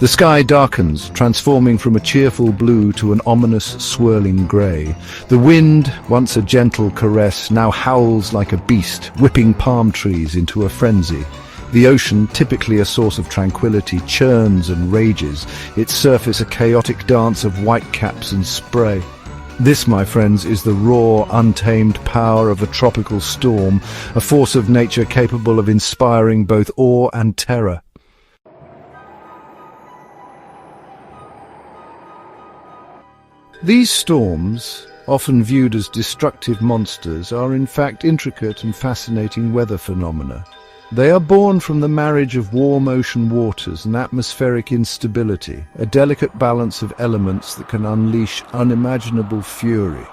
The sky darkens, transforming from a cheerful blue to an ominous, swirling grey. The wind, once a gentle caress, now howls like a beast, whipping palm trees into a frenzy. The ocean, typically a source of tranquility, churns and rages, its surface a chaotic dance of whitecaps and spray. This, my friends, is the raw, untamed power of a tropical storm, a force of nature capable of inspiring both awe and terror. These storms, often viewed as destructive monsters, are in fact intricate and fascinating weather phenomena. They are born from the marriage of warm ocean waters and atmospheric instability, a delicate balance of elements that can unleash unimaginable fury.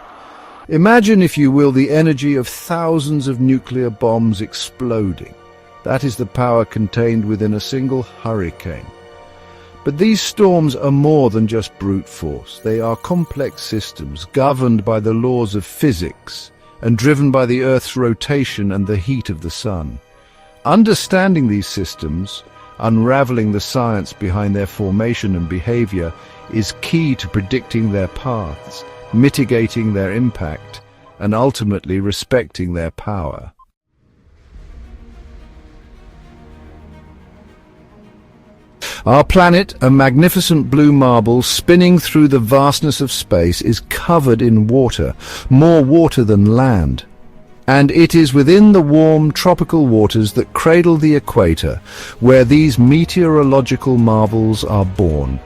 Imagine, if you will, the energy of thousands of nuclear bombs exploding. That is the power contained within a single hurricane. But these storms are more than just brute force. They are complex systems governed by the laws of physics and driven by the Earth's rotation and the heat of the sun. Understanding these systems, unraveling the science behind their formation and behavior, is key to predicting their paths, mitigating their impact, and ultimately respecting their power. Our planet, a magnificent blue marble spinning through the vastness of space, is covered in water, more water than land. And it is within the warm tropical waters that cradle the equator, where these meteorological marvels are born.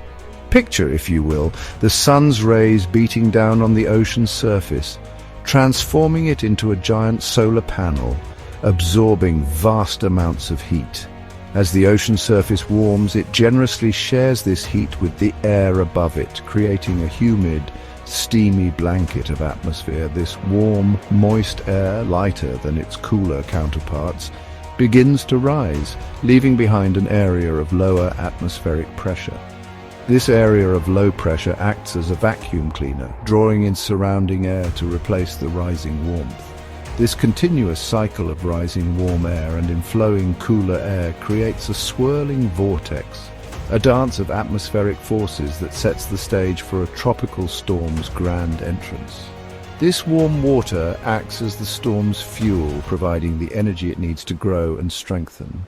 Picture, if you will, the sun's rays beating down on the ocean's surface, transforming it into a giant solar panel, absorbing vast amounts of heat. As the ocean surface warms, it generously shares this heat with the air above it, creating a humid, steamy blanket of atmosphere. This warm, moist air, lighter than its cooler counterparts, begins to rise, leaving behind an area of lower atmospheric pressure. This area of low pressure acts as a vacuum cleaner, drawing in surrounding air to replace the rising warmth. This continuous cycle of rising warm air and inflowing cooler air creates a swirling vortex, a dance of atmospheric forces that sets the stage for a tropical storm's grand entrance. This warm water acts as the storm's fuel, providing the energy it needs to grow and strengthen.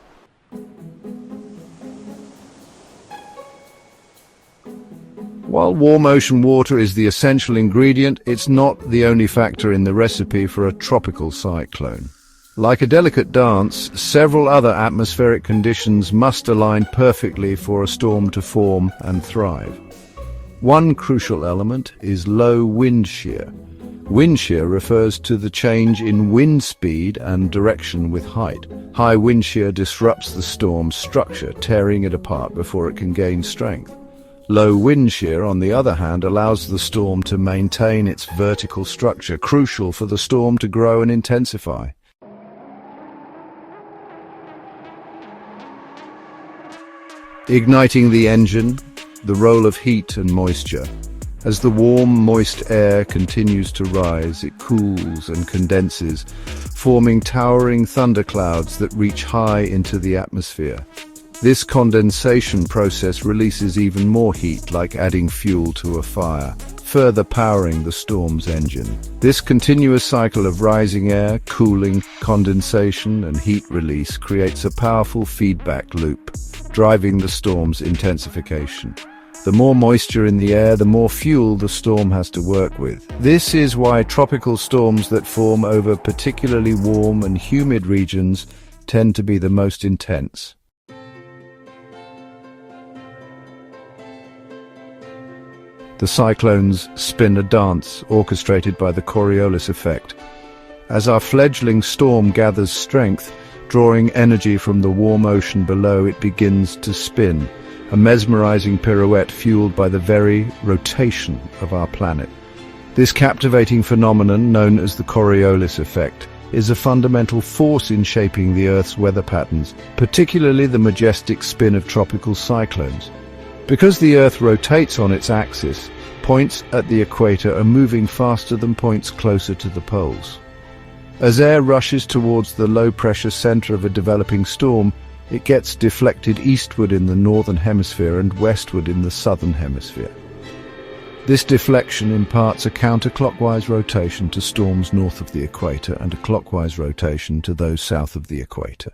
While warm ocean water is the essential ingredient, it's not the only factor in the recipe for a tropical cyclone. Like a delicate dance, several other atmospheric conditions must align perfectly for a storm to form and thrive. One crucial element is low wind shear. Wind shear refers to the change in wind speed and direction with height. High wind shear disrupts the storm's structure, tearing it apart before it can gain strength. Low wind shear, on the other hand, allows the storm to maintain its vertical structure, crucial for the storm to grow and intensify. Igniting the engine, the role of heat and moisture. As the warm, moist air continues to rise, it cools and condenses, forming towering thunderclouds that reach high into the atmosphere. This condensation process releases even more heat, like adding fuel to a fire, further powering the storm's engine. This continuous cycle of rising air, cooling, condensation, and heat release creates a powerful feedback loop, driving the storm's intensification. The more moisture in the air, the more fuel the storm has to work with. This is why tropical storms that form over particularly warm and humid regions tend to be the most intense. The cyclones spin a dance orchestrated by the Coriolis effect. As our fledgling storm gathers strength, drawing energy from the warm ocean below, it begins to spin, a mesmerizing pirouette fueled by the very rotation of our planet. This captivating phenomenon, known as the Coriolis effect, is a fundamental force in shaping the Earth's weather patterns, particularly the majestic spin of tropical cyclones. Because the Earth rotates on its axis, points at the equator are moving faster than points closer to the poles. As air rushes towards the low-pressure center of a developing storm, It gets deflected eastward in the northern hemisphere and westward in the southern hemisphere. This deflection imparts a counterclockwise rotation to storms north of the equator and a clockwise rotation to those south of the equator.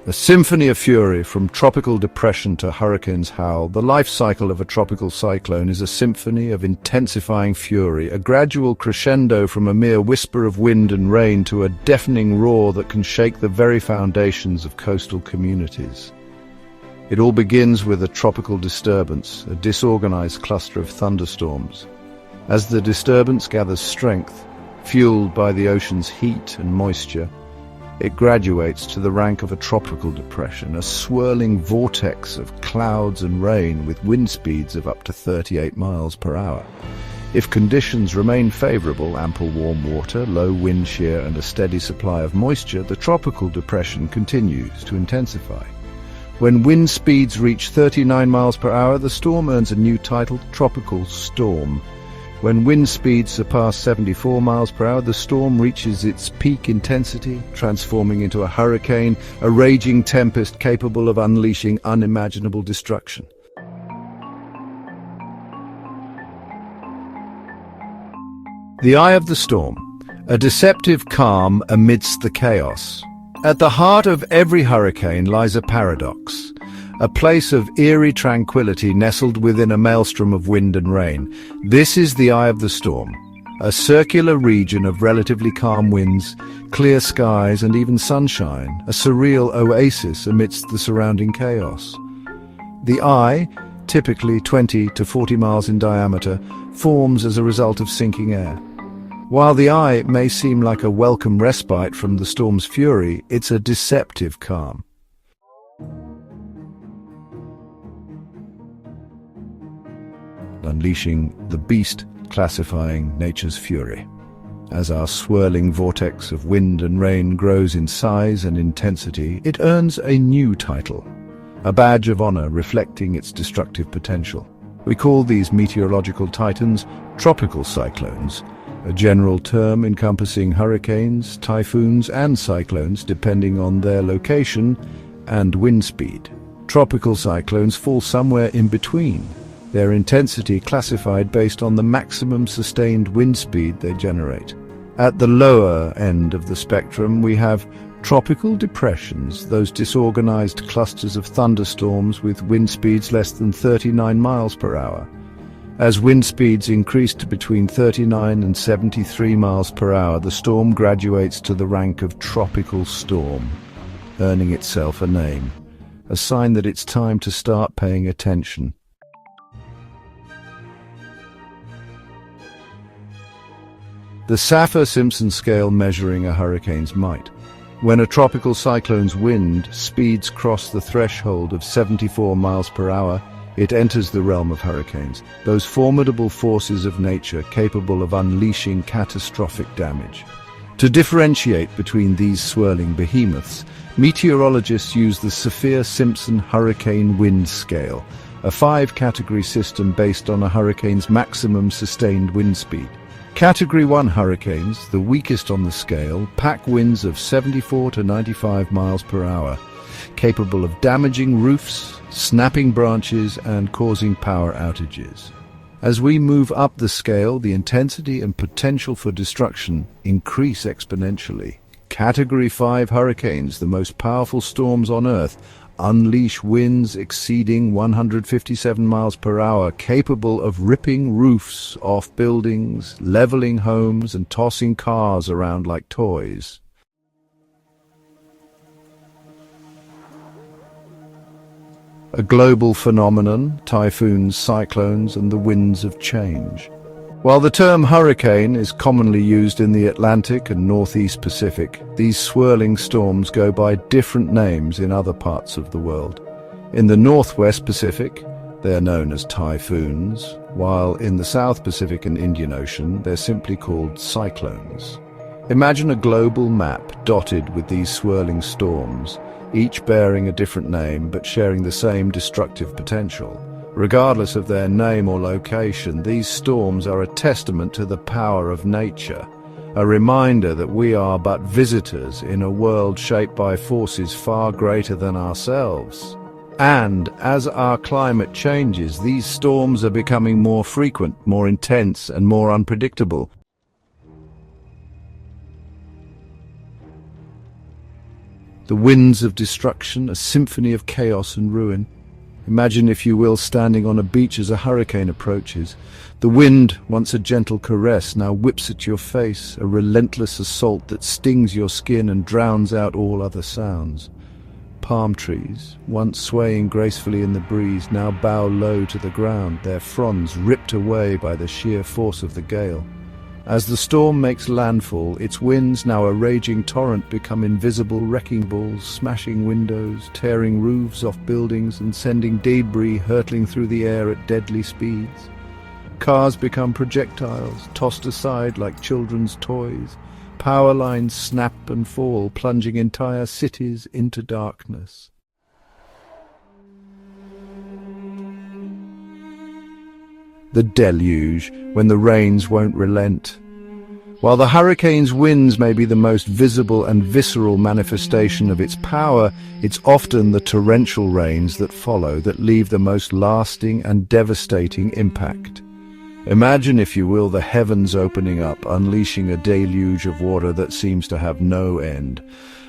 A symphony of fury from tropical depression to hurricane's howl. The life cycle of a tropical cyclone is a symphony of intensifying fury, a gradual crescendo from a mere whisper of wind and rain to a deafening roar that can shake the very foundations of coastal communities. It all begins with a tropical disturbance, a disorganized cluster of thunderstorms. As the disturbance gathers strength, fueled by the ocean's heat and moisture, it graduates to the rank of a tropical depression, a swirling vortex of clouds and rain with wind speeds of up to 38 miles per hour. If conditions remain favorable, ample warm water, low wind shear and a steady supply of moisture, the tropical depression continues to intensify. When wind speeds reach 39 miles per hour, the storm earns a new title, tropical storm. When wind speeds surpass 74 miles per hour, the storm reaches its peak intensity, transforming into a hurricane, a raging tempest capable of unleashing unimaginable destruction. The eye of the storm, a deceptive calm amidst the chaos. At the heart of every hurricane lies a paradox, a place of eerie tranquility nestled within a maelstrom of wind and rain. This is the eye of the storm, a circular region of relatively calm winds, clear skies and even sunshine, a surreal oasis amidst the surrounding chaos. The eye, typically 20 to 40 miles in diameter, forms as a result of sinking air. While the eye may seem like a welcome respite from the storm's fury, it's a deceptive calm. Unleashing the beast, classifying nature's fury. As our swirling vortex of wind and rain grows in size and intensity, it earns a new title, a badge of honor reflecting its destructive potential. We call these meteorological titans tropical cyclones, a general term encompassing hurricanes, typhoons and cyclones depending on their location and wind speed. Tropical cyclones fall somewhere in between, their intensity classified based on the maximum sustained wind speed they generate. At the lower end of the spectrum, we have tropical depressions, those disorganized clusters of thunderstorms with wind speeds less than 39 miles per hour. As wind speeds increase to between 39 and 73 miles per hour, the storm graduates to the rank of tropical storm, earning itself a name, a sign that it's time to start paying attention. The Saffir-Simpson scale measuring a hurricane's might. When a tropical cyclone's wind speeds cross the threshold of 74 miles per hour, it enters the realm of hurricanes, those formidable forces of nature capable of unleashing catastrophic damage. To differentiate between these swirling behemoths, meteorologists use the Saffir-Simpson Hurricane Wind Scale, a 5-category system based on a hurricane's maximum sustained wind speed. Category 1 hurricanes, the weakest on the scale, pack winds of 74 to 95 miles per hour, capable of damaging roofs, snapping branches and causing power outages. As we move up the scale, the intensity and potential for destruction increase exponentially. Category 5 hurricanes, the most powerful storms on Earth, unleash winds exceeding 157 miles per hour, capable of ripping roofs off buildings, leveling homes and tossing cars around like toys. A global phenomenon, typhoons, cyclones and the winds of change. While the term hurricane is commonly used in the Atlantic and Northeast Pacific, these swirling storms go by different names in other parts of the world. In the Northwest Pacific, they are known as typhoons, while in the South Pacific and Indian Ocean, they're simply called cyclones. Imagine a global map dotted with these swirling storms, each bearing a different name but sharing the same destructive potential. Regardless of their name or location, these storms are a testament to the power of nature, a reminder that we are but visitors in a world shaped by forces far greater than ourselves. And as our climate changes, these storms are becoming more frequent, more intense, and more unpredictable. The winds of destruction, a symphony of chaos and ruin. Imagine, if you will, standing on a beach as a hurricane approaches. The wind, once a gentle caress, now whips at your face, a relentless assault that stings your skin and drowns out all other sounds. Palm trees, once swaying gracefully in the breeze, now bow low to the ground, their fronds ripped away by the sheer force of the gale. As the storm makes landfall, its winds, now a raging torrent, become invisible wrecking balls, smashing windows, tearing roofs off buildings and sending debris hurtling through the air at deadly speeds. Cars become projectiles, tossed aside like children's toys. Power lines snap and fall, plunging entire cities into darkness. The deluge, when the rains won't relent. While the hurricane's winds may be the most visible and visceral manifestation of its power, it's often the torrential rains that follow that leave the most lasting and devastating impact. Imagine, if you will, the heavens opening up, unleashing a deluge of water that seems to have no end.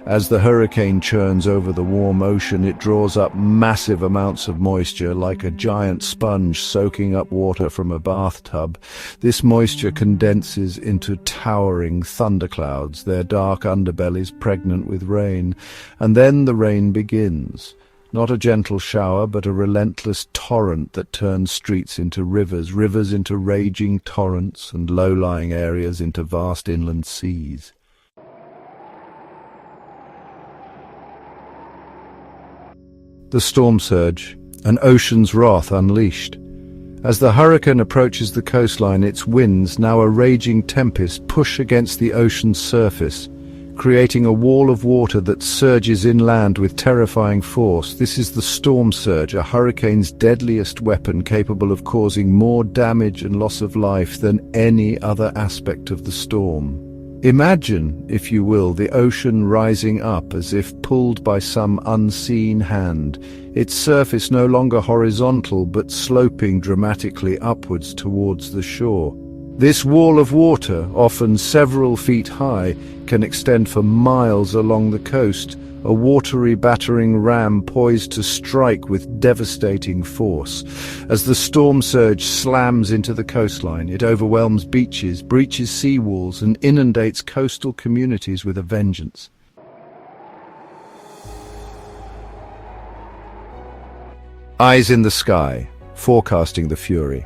As the hurricane churns over the warm ocean, it draws up massive amounts of moisture, like a giant sponge soaking up water from a bathtub. This moisture condenses into towering thunderclouds, their dark underbellies pregnant with rain. And then the rain begins. Not a gentle shower, but a relentless torrent that turns streets into rivers, rivers into raging torrents, and low-lying areas into vast inland seas. The storm surge, an ocean's wrath unleashed. As the hurricane approaches the coastline, its winds, now a raging tempest, push against the ocean's surface, creating a wall of water that surges inland with terrifying force. This is the storm surge, a hurricane's deadliest weapon, capable of causing more damage and loss of life than any other aspect of the storm. Imagine, if you will, the ocean rising up as if pulled by some unseen hand, its surface no longer horizontal but sloping dramatically upwards towards the shore. This wall of water, often several feet high, can extend for miles along the coast, a watery battering ram poised to strike with devastating force. As the storm surge slams into the coastline, it overwhelms beaches, breaches seawalls, and inundates coastal communities with a vengeance. Eyes in the sky, forecasting the fury.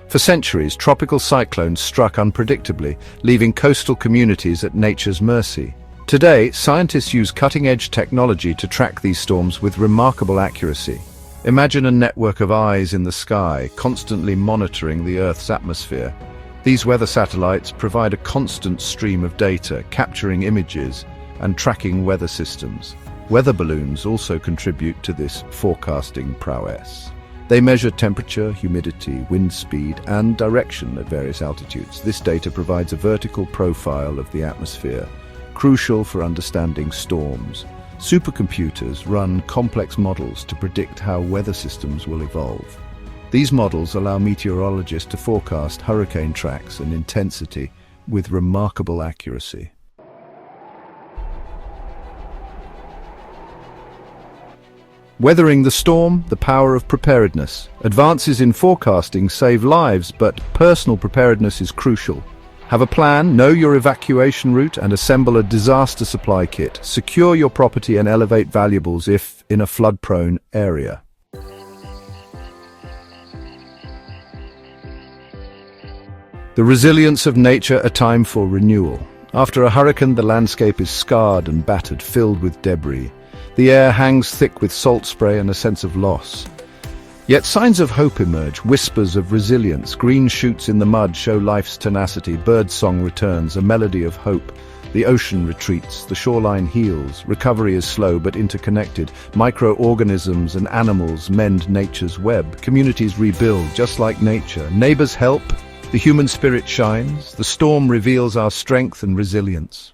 For centuries, tropical cyclones struck unpredictably, leaving coastal communities at nature's mercy. Today, scientists use cutting-edge technology to track these storms with remarkable accuracy. Imagine a network of eyes in the sky, constantly monitoring the Earth's atmosphere. These weather satellites provide a constant stream of data, capturing images and tracking weather systems. Weather balloons also contribute to this forecasting prowess. They measure temperature, humidity, wind speed, and direction at various altitudes. This data provides a vertical profile of the atmosphere, crucial for understanding storms. Supercomputers run complex models to predict how weather systems will evolve. These models allow meteorologists to forecast hurricane tracks and intensity with remarkable accuracy. Weathering the storm, the power of preparedness. Advances in forecasting save lives, but personal preparedness is crucial. Have a plan, know your evacuation route, and assemble a disaster supply kit. Secure your property and elevate valuables if in a flood-prone area. The resilience of nature, a time for renewal. After a hurricane, the landscape is scarred and battered, filled with debris. The air hangs thick with salt spray and a sense of loss. Yet signs of hope emerge, whispers of resilience. Green shoots in the mud show life's tenacity. Birdsong returns, a melody of hope. The ocean retreats, the shoreline heals. Recovery is slow but interconnected. Microorganisms and animals mend nature's web. Communities rebuild, just like nature. Neighbors help, The human spirit shines. The storm reveals our strength and resilience.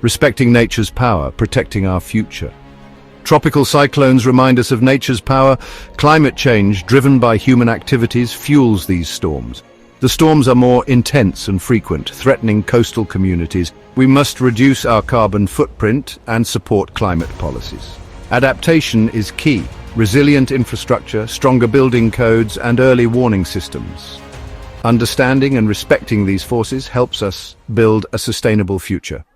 Respecting nature's power, protecting our future. Tropical cyclones remind us of nature's power. Climate change, driven by human activities, fuels these storms. The storms are more intense and frequent, threatening coastal communities. We must reduce our carbon footprint and support climate policies. Adaptation is key. Resilient infrastructure, stronger building codes, and early warning systems. Understanding and respecting these forces helps us build a sustainable future.